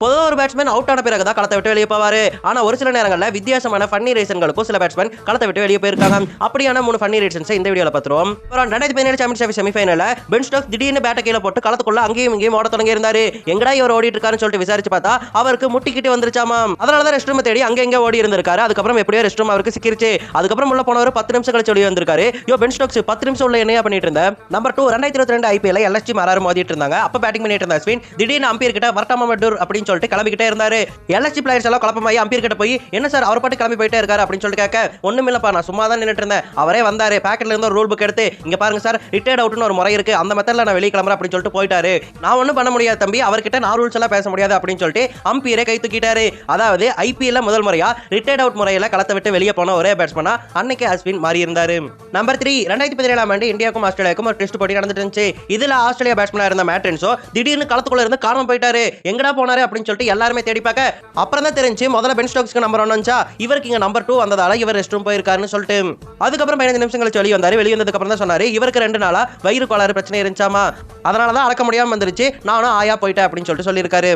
பொதுவா ஒரு batsman out ஆன பிறகு தான் களத்தை விட்டு வெளியே போவாரு. ஆனா ஒரு சில நேரங்கள்ல வித்தியாசமான ஃபன்னி ரீசன்களுக்கும் சில பேட்ஸ்மேன் களத்தை விட்டு வெளியே போயிருக்காங்க. அப்படியான 3 ஃபன்னி ரீசன்ஸை இந்த வீடியோல பார்த்துருவோம். அப்புறம் 2017 சாம்பியன்ஷிப் செமிஃபைனல்ல பென் ஸ்டோக்ஸ் திடீர்னு பேட்டை கீழ போட்டு களத்துக்குள்ள அங்கேயும் இங்கேயும் ஓட தொடங்கி இருந்தாரு. எங்கடா இவர் ஓடிட்டு இருக்காருன்னு சொல்லிட்டு விசாரிச்சு பார்த்தா அவருக்கு முட்டிக்கிட்டு வந்துருச்சாமாம். அதனாலதான் ரெஸ்ட் ரூம் தேடி அங்க எங்க ஓடி இருந்திருக்காரு. அதுக்கப்புறம் எப்படியோ ரெஸ்ட் ரூம் அவருக்கு சிக்கிருச்சு. அதுக்கப்புறம் உள்ள போனவர் 10 நிமிஷம் கழிச்சு வெளியே வந்திருக்காரு. யோ பென் ஸ்டோக்ஸ் 10 நிமிஷம் உள்ள என்னையா பண்ணிட்டு இருந்த? நம்பர் 2 2022 ஐபிஎல் எல்எஸ்ஜி மாறாரு மோதிட்டு இருந்தாங்க. அப்ப பேட்டிங் பண்ணிட்டு இருந்த அஸ்வின் திடீர்னு அம்பையர் கிட்ட வரட்டாமா மட்டூர் அப்படின்னு சொல்லிட்டு கிளம்பிக்கிட்டே இருந்தாரு. எல்எஸ்ஜி பிளேயர்ஸ் எல்லாம் குழப்பமாயி அம்பையர் கிட்ட போய் என்ன சார் அவர் பாட்டு கிளம்பி போயிட்டே இருக்காரு அப்படின்னு சொல்லிட்டு கேட்க ஒண்ணும் இல்லப்பா நான் சும்மா தான் நின்னுட்டு இருந்தேன். அவரே வந்தாரு பாக்கெட்ல இருந்து ஒரு ரூல் புக் எடுத்து இங்க பாருங்க சார் ரிட்டையர்ட் அவுட்னு ஒரு முறை இருக்கு அந்த மெத்தட்ல நான் வெளிய கிளம்புறேன் அப்படின்னு சொல்லிட்டு போயிட்டாரு. நான் ஒண்ணும் பண்ண முடியாது தம்பி அவர்கிட்ட நான் ரூல்ஸ் எல்லாம் பேச முடியாது அப்படின்னு சொல்லிட்டு அம்பையரே கை தூக்கிட்டாரு. அதாவது ஐபிஎல்ல முதல் முறையா ரிட்டையர்ட் அவுட் முறையில களத்தை விட்டு வெளியே போன ஒரே பேட்ஸ்மேனா அன்னைக்கு அஸ்வின் மாறி இருந்தாரு. நம்பர் 3 2017 ஆண்டு இந்தியாவுக்கும் ஆஸ்திரேலியாவுக்கும் ஒரு டெஸ்ட் போட்டி நடந்துட்டு இருந்துச்சு. இதுல ஆஸ்திரேலியா பேட்ஸ்மேனா இருந்த மேட் ரென்சோ திடீர்னு களத்துக்குள்ள இருந்து காணாம போயிட்டாரு. எங்கடா போனாரு அப்படின்னு சொல்லிட்டு எல்லாருமே தேடி பார்க்க அப்புறம் தான் தெரிஞ்சு முதல்ல பென் ஸ்டோக்ஸ்க்கு நம்பர் 1 வந்துச்சா இவருக்கு இங்க நம்பர் 2 வந்ததால இவர் ரெஸ்ட் ரூம் போயிருக்காருன்னு சொல்லிட்டு அதுக்கப்புறம் 15 நிமிஷம் கழிச்சு வெளியே வந்தாரு. வெளியே வந்ததுக்கு அப்புறம் தான் சொன்னாரு இவருக்கு 2 நாளா வயிறு கோளாறு பிரச்சனை இருந்துச்சாமா அதனால தான் அடக்க முடியாம வந்துருச்சு நானும் ஆயா போயிட்டேன் அப்படின்னு சொல்லிட்டு சொல்லியிருக்காரு.